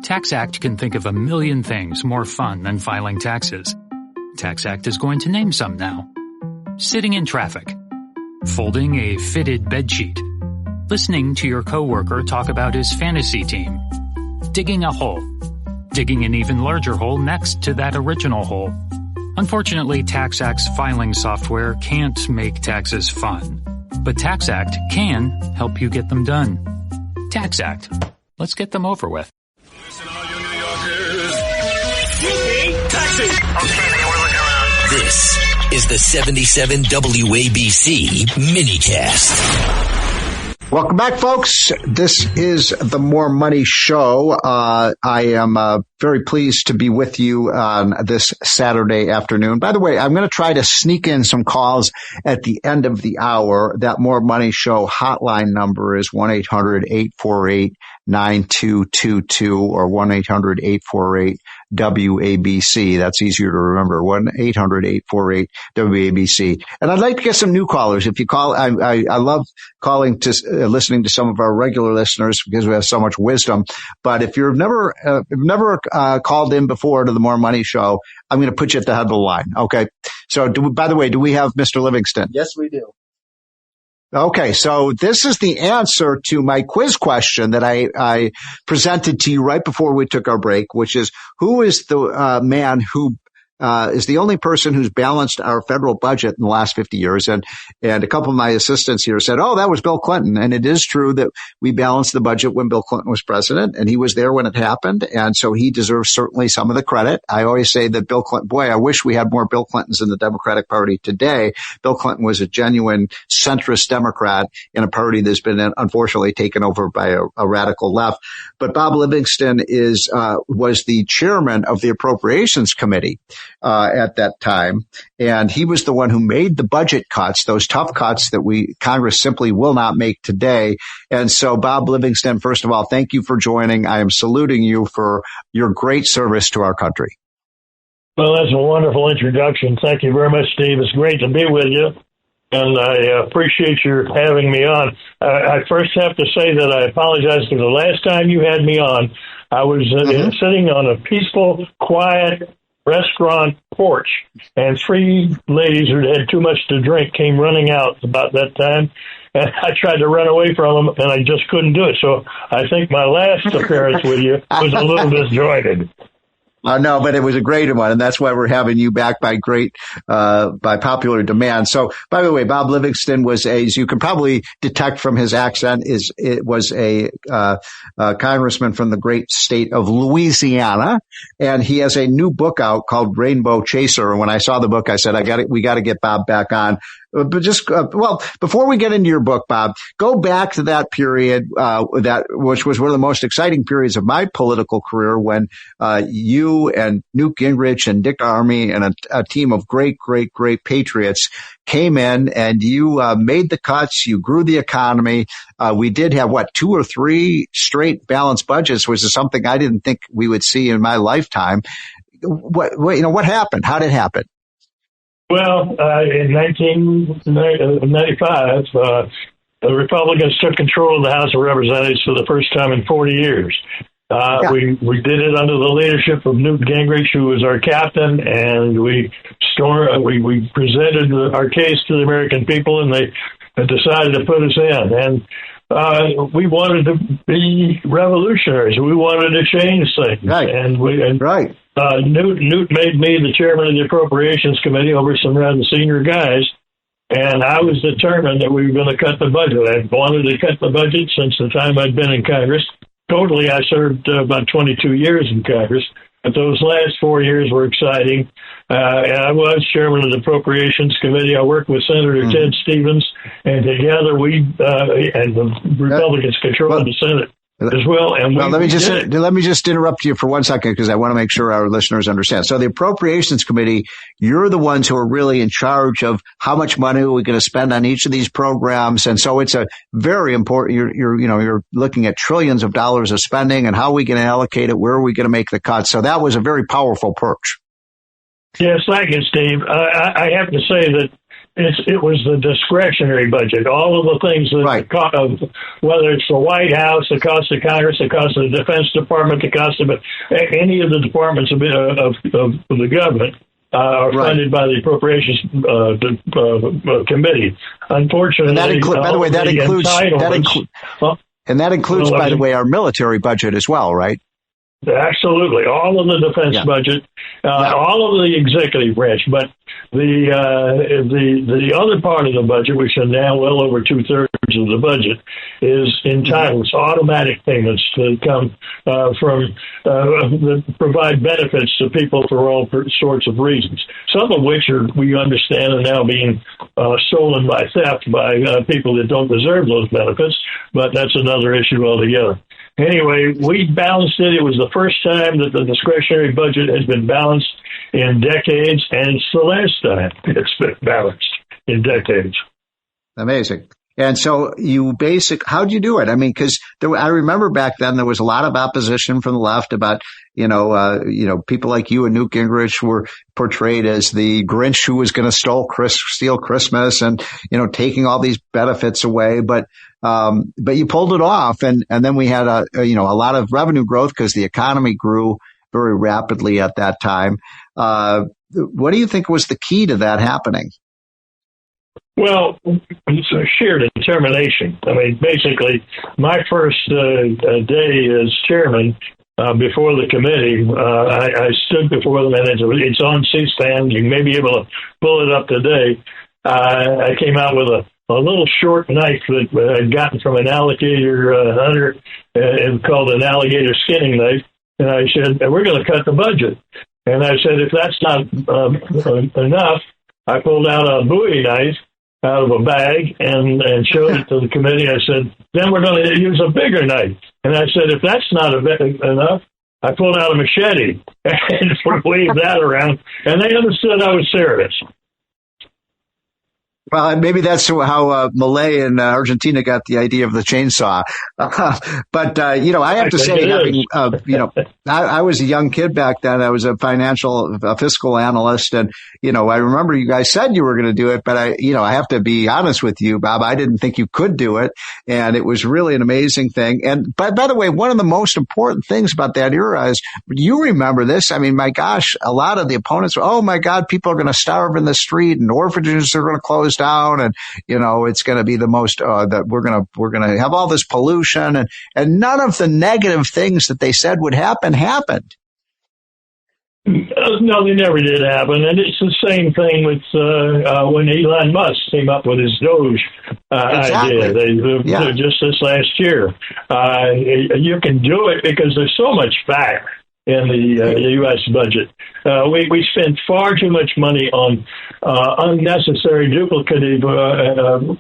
Tax Act can think of a million things more fun than filing taxes. Tax Act is going to name some now. Sitting in traffic. Folding a fitted bedsheet. Listening to your coworker talk about his fantasy team. Digging a hole. Digging an even larger hole next to that original hole. Unfortunately, Tax Act's filing software can't make taxes fun. But Tax Act can help you get them done. Tax Act. Let's get them over with. Listen, all you New Yorkers. Excuse me, taxi. Okay, we're looking around. This is the 77 WABC minicast. Welcome back, folks. This is the More Money Show. I am very pleased to be with you on this Saturday afternoon. By the way, I'm going to try to sneak in some calls at the end of the hour. That More Money Show hotline number is 1-800-848-9222 or 1-800-848-WABC. That's easier to remember. 1-800-848-WABC. And I'd like to get some new callers. If you call, I love calling to listening to some of our regular listeners because we have so much wisdom. But if you've never called in before to the More Money Show, I'm going to put you at the head of the line. Okay. So by the way, do we have Mr. Livingston? Yes, we do. Okay, so this is the answer to my quiz question that I presented to you right before we took our break, which is who is the man who is the only person who's balanced our federal budget in the last 50 years. And a couple of my assistants here said, oh, that was Bill Clinton. And it is true that we balanced the budget when Bill Clinton was president, and he was there when it happened. And so he deserves certainly some of the credit. I always say that Bill Clinton, boy, I wish we had more Bill Clintons in the Democratic Party today. Bill Clinton was a genuine centrist Democrat in a party that's been unfortunately taken over by a radical left. But Bob Livingston was the chairman of the Appropriations Committee at that time. And he was the one who made the budget cuts, those tough cuts that Congress simply will not make today. And so, Bob Livingston, first of all, thank you for joining. I am saluting you for your great service to our country. Well, that's a wonderful introduction. Thank you very much, Steve. It's great to be with you. And I appreciate your having me on. I first have to say that I apologize for the last time you had me on. I was sitting on a peaceful, quiet restaurant porch, and three ladies who had too much to drink came running out about that time, and I tried to run away from them, and I just couldn't do it. So I think my last appearance with you was a little disjointed. No, but it was a great one, and that's why we're having you back by popular demand. So, by the way, Bob Livingston was as you can probably detect from his accent, was a congressman from the great state of Louisiana, and he has a new book out called Rainbow Chaser. And when I saw the book, I said, we got to get Bob back on. But before we get into your book, Bob, go back to that period, which was one of the most exciting periods of my political career when, you and Newt Gingrich and Dick Armey and a team of great patriots came in and you, made the cuts. You grew the economy. We did have 2 or 3 straight balanced budgets, which is something I didn't think we would see in my lifetime. What happened? How did it happen? Well, in 1995, the Republicans took control of the House of Representatives for the first time in 40 years. We did it under the leadership of Newt Gingrich, who was our captain, and we presented our case to the American people, and they decided to put us in. And we wanted to be revolutionaries. We wanted to change things. Right. Newt made me the chairman of the Appropriations Committee over some rather senior guys, and I was determined that we were going to cut the budget. I wanted to cut the budget since the time I'd been in Congress. Totally, I served about 22 years in Congress, but those last 4 years were exciting. And I was chairman of the Appropriations Committee. I worked with Senator Ted Stevens, and together and the Republicans controlled the Senate as well. And let me just interrupt you for 1 second because I want to make sure our listeners understand. So the Appropriations Committee, you're the ones who are really in charge of how much money we're going to spend on each of these programs, and so it's a very important. You're looking at trillions of dollars of spending and how are we going to allocate it, where are we going to make the cuts. So that was a very powerful perch. Yes, thank you, Steve. I have to say that It was the discretionary budget. All of the things that, Right. whether it's the White House, the cost of Congress, the cost of the Defense Department, the cost of any of the departments of the government are Right. funded by the Appropriations Committee. Unfortunately, And that by the way, that includes, by the way, our military budget as well, right? Absolutely, all of the defense budget, all of the executive branch, but the other part of the budget, which is now well over 2/3 of the budget, is entitlements, automatic payments that come from that provide benefits to people for all sorts of reasons. Some of which we understand are now being stolen by theft by people that don't deserve those benefits, but that's another issue altogether. Anyway, we balanced it. It was the first time that the discretionary budget has been balanced in decades, and it's the last time it's been balanced in decades. Amazing. And so how'd you do it? I mean, because I remember back then there was a lot of opposition from the left about, people like you and Newt Gingrich were portrayed as the Grinch who was going to steal Christmas and, taking all these benefits away. But you pulled it off. And then we had a lot of revenue growth because the economy grew very rapidly at that time. What do you think was the key to that happening? Well, it's a sheer determination. I mean, basically, my first day as chairman before the committee, I stood before them, and it's on C-SPAN. You may be able to pull it up today. I came out with a little short knife that I'd gotten from an alligator hunter, called an alligator skinning knife, and I said, we're going to cut the budget. And I said, if that's not enough, I pulled out a Bowie knife out of a bag and showed it to the committee. I said, then we're going to use a bigger knife. And I said, if that's not enough, I pulled out a machete and waved that around. And they understood I was serious. Well, maybe that's how Malay in Argentina got the idea of the chainsaw. But I have to say, I was a young kid back then. I was a fiscal analyst. And, I remember you guys said you were going to do it, but I have to be honest with you, Bob. I didn't think you could do it. And it was really an amazing thing. And by the way, one of the most important things about that era is you remember this. I mean, my gosh, a lot of the opponents were, oh my God, people are going to starve in the street and orphanages are going to close down, and it's going to be the most that we're going to have all this pollution, and none of the negative things that they said would happen happened. No, they never did happen, and it's the same thing with when Elon Musk came up with his Doge idea. They just this last year. You can do it because there's so much fire in the U.S. budget. We spend far too much money on unnecessary, duplicative,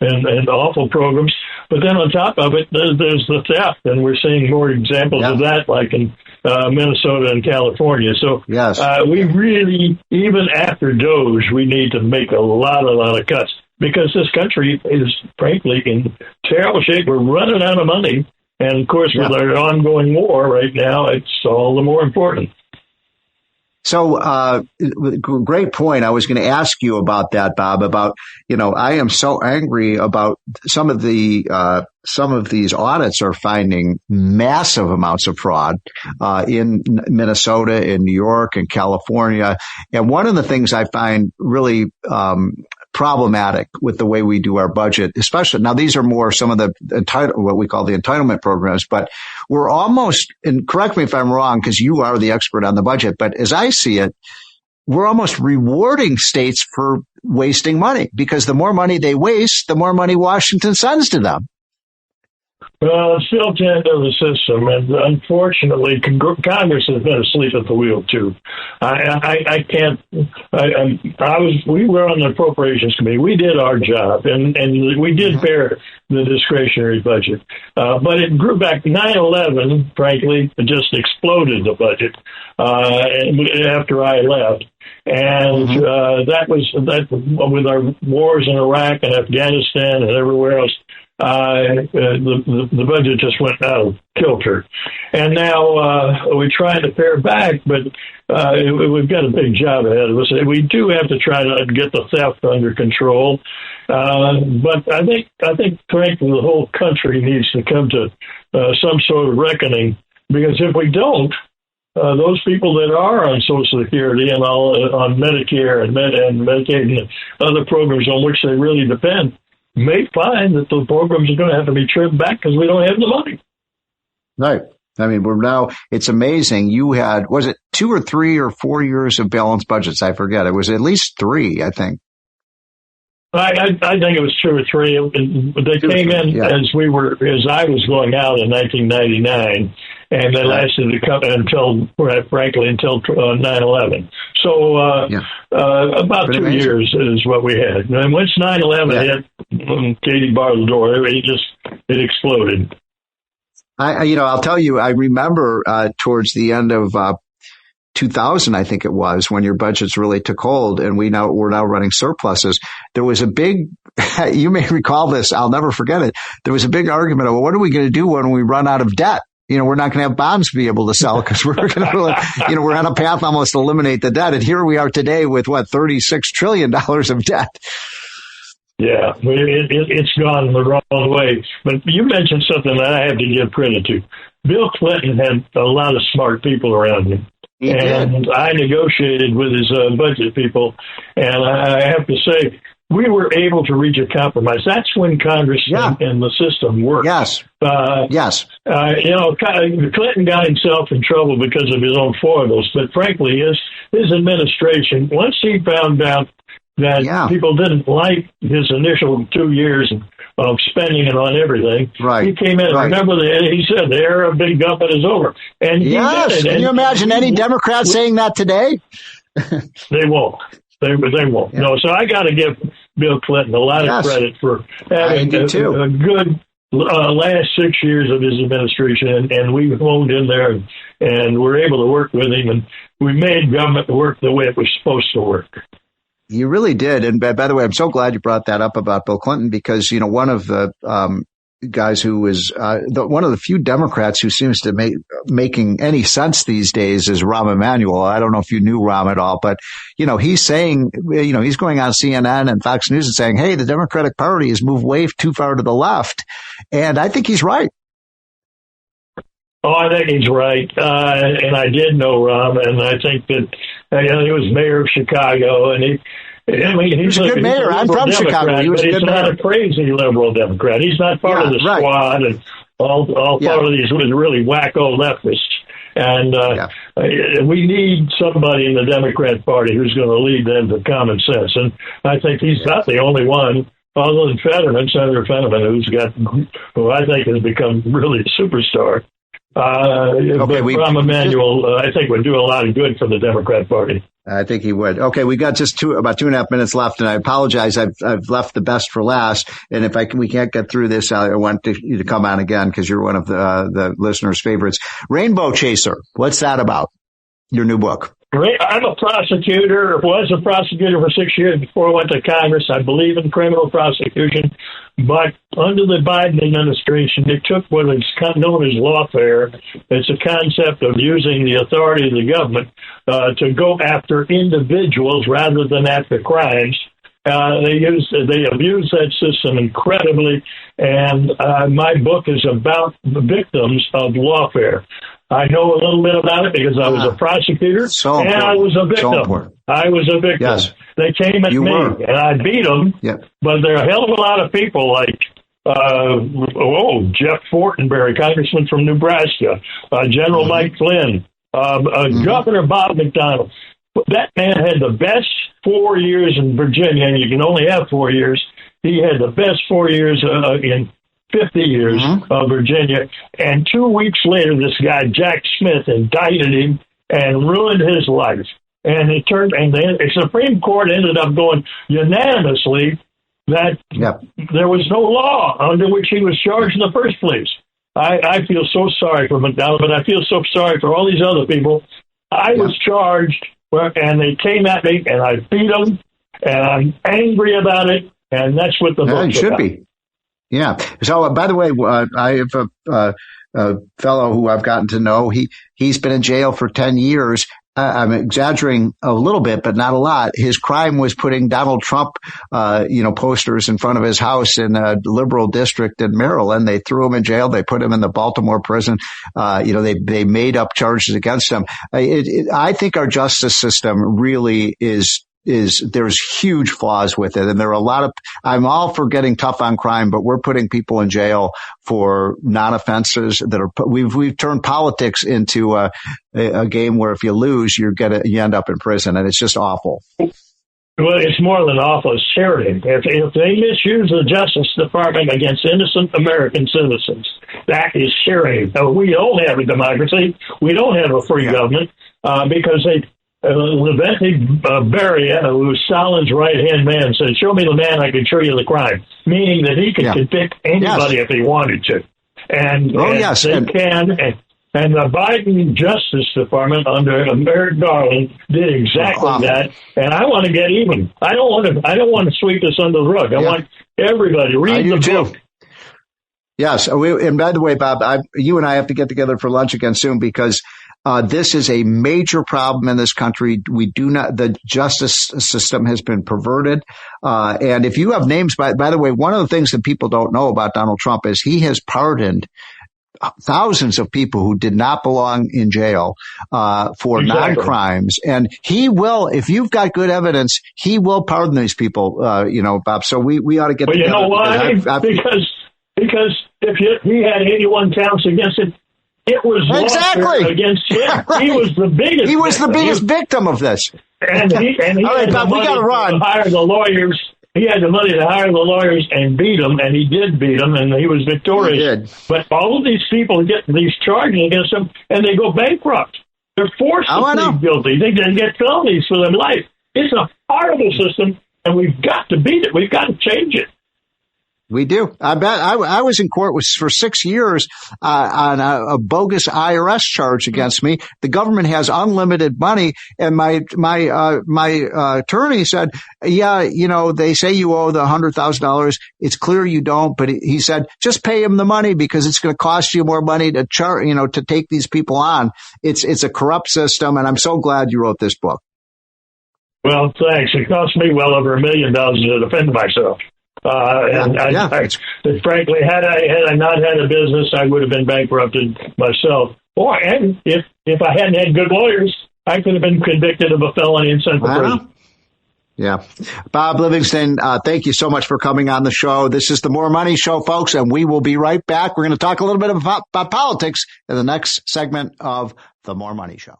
and awful programs. But then on top of it, there's the theft, and we're seeing more examples of that, like in Minnesota and California. So we really, even after Doge, we need to make a lot of cuts because this country is, frankly, in terrible shape. We're running out of money. And, of course, with our ongoing war right now, it's all the more important. So, great point. I was going to ask you about that, Bob, about, I am so angry about some of these audits are finding massive amounts of fraud, in Minnesota, in New York, and California. And one of the things I find really, problematic with the way we do our budget, especially now, these are more some of the what we call the entitlement programs, but we're almost, and correct me if I'm wrong, because you are the expert on the budget, but as I see it, we're almost rewarding states for wasting money because the more money they waste, the more money Washington sends to them. Well, it's built into the system, and unfortunately, Congress has been asleep at the wheel too. We were on the Appropriations Committee. We did our job, and we did bear the discretionary budget. But it grew back. 9/11, frankly, it just exploded the budget after I left. And that with our wars in Iraq and Afghanistan and everywhere else, the budget just went out of kilter. And now we're trying to pare back, but we've got a big job ahead of us. We do have to try to get the theft under control. But I think, frankly, the whole country needs to come to some sort of reckoning, because if we don't, those people that are on Social Security and on Medicare and Medicaid and other programs on which they really depend may find that the programs are going to have to be trimmed back because we don't have the money. Right. I mean, it's amazing. You had, was it 2 or 3 or 4 years of balanced budgets? I forget. It was at least 3, I think. I think it was 2 or 3. They came in as I was going out in 1999, and they lasted until 9/11. So about 2 years is what we had. And once 9/11 hit, Katie barred the door. It exploded. I'll tell you, I remember towards the end of 2000, I think it was, when your budgets really took hold and we're now running surpluses. There was a big, you may recall this, I'll never forget it. There was a big argument of, what are we going to do when we run out of debt? We're not going to have bonds to be able to sell because we're going to, we're on a path almost to eliminate the debt. And here we are today with $36 trillion of debt. Yeah, it's gone the wrong way. But you mentioned something that I have to give credit to. Bill Clinton had a lot of smart people around him. And I negotiated with his budget people, and I have to say, we were able to reach a compromise. That's when Congress and the system worked. Yes. Clinton got himself in trouble because of his own foibles, but frankly, his administration, once he found out that people didn't like his initial 2 years of spending it on everything. Right. He came in. Right. Remember, he said the era of big government is over, and he did it. Can you imagine any Democrat saying that today? They won't. They won't. Yeah. No. So I got to give Bill Clinton a lot of credit for having a good last 6 years of his administration, and we honed in there, and we're able to work with him, and we made government work the way it was supposed to work. You really did. And by the way, I'm so glad you brought that up about Bill Clinton, because, one of the guys who is one of the few Democrats who seems to making any sense these days is Rahm Emanuel. I don't know if you knew Rahm at all, but, he's saying, he's going on CNN and Fox News and saying, hey, the Democratic Party has moved way too far to the left. And I think he's right. Oh, I think he's right. And I did know Rahm, and I think that he was mayor of Chicago, and he's a good mayor. I'm from Chicago. He was a good mayor. He's not a crazy liberal Democrat. He's not part of the squad and all part of these really wacko leftists. And we need somebody in the Democrat Party who's going to lead them to common sense. And I think he's not the only one, other than Senator Fetterman, who I think has become really a superstar. But Rahm Emanuel, I think, would do a lot of good for the Democrat Party. I think he would. Okay, we got just about 2.5 minutes left, and I apologize. I've left the best for last, and if we can't get through this, I want you to come on again because you're one of the listeners' favorites. Rainbow Chaser, what's that about? Your new book. I'm a prosecutor, was a prosecutor for 6 years before I went to Congress. I believe in criminal prosecution, but under the Biden administration, they took what is known as lawfare. It's a concept of using the authority of the government to go after individuals rather than after crimes. They abuse that system incredibly, and my book is about the victims of lawfare. I know a little bit about it because I was a prosecutor, and I was a victim. I was a victim. Yes. They came at me, and I beat them, but there are a hell of a lot of people like Jeff Fortenberry, congressman from Nebraska, General Mike Flynn, Governor Bob McDonnell. That man had the best 4 years in Virginia, and you can only have 4 years. He had the best 4 years in 50 years of Virginia. And 2 weeks later, this guy, Jack Smith, indicted him and ruined his life. And the Supreme Court ended up going unanimously that there was no law under which he was charged in the first place. I feel so sorry for McDonnell, but I feel so sorry for all these other people. I was charged and they came at me, and I beat them, and I'm angry about it, and that's what the book should about. be. Yeah. So, by the way, I have a fellow who I've gotten to know. He's been in jail for 10 years. I'm exaggerating a little bit, but not a lot. His crime was putting Donald Trump, posters in front of his house in a liberal district in Maryland. They threw him in jail. They put him in the Baltimore prison. They made up charges against him. I think our justice system really there's huge flaws with it. And there are I'm all for getting tough on crime, but we're putting people in jail for non-offenses we've turned politics into a game where if you lose, you end up in prison, and it's just awful. Well, it's more than awful. It's tyranny. If they misuse the Justice Department against innocent American citizens, that is tyranny. We don't have a democracy. We don't have a free government because Leventi Beria, who was Stalin's right-hand man, said, "Show me the man, I can show you the crime," meaning that he could convict anybody if he wanted to. And they can. And the Biden Justice Department under Merrick Garland did exactly that. And I want to get even. I don't want to sweep this under the rug. I want everybody to read the book. Yes. And by the way, Bob, you and I have to get together for lunch again soon because this is a major problem in this country. The justice system has been perverted. And if you have names, by the way, one of the things that people don't know about Donald Trump is he has pardoned thousands of people who did not belong in jail, for non-crimes. And he will, if you've got good evidence, he will pardon these people, Bob. So we ought to get together. You know why? Because if he had 81 counts against him, it was lawfare against him. He was the biggest. He was the biggest victim of this. And he all right, Bob, we got to run. Hire the lawyers. He had the money to hire the lawyers and beat them, and he did beat them, and he was victorious. He did. But all of these people get these charges against them, and they go bankrupt. They're forced to plead guilty. They get felonies for their life. It's a horrible system, and we've got to beat it. We've got to change it. We do. I bet I was in court for 6 years on a bogus IRS charge against me. The government has unlimited money, and my attorney said, "Yeah, they say you owe the $100,000. It's clear you don't." But he said, "Just pay him the money because it's going to cost you more money to to take these people on." It's a corrupt system, and I'm so glad you wrote this book. Well, thanks. It cost me well over $1 million to defend myself. Frankly, had I not had a business, I would have been bankrupted myself. And if I hadn't had good lawyers, I could have been convicted of a felony and sent to prison. Yeah. Bob Livingston, thank you so much for coming on the show. This is the More Money Show, folks, and we will be right back. We're going to talk a little bit about politics in the next segment of the More Money Show.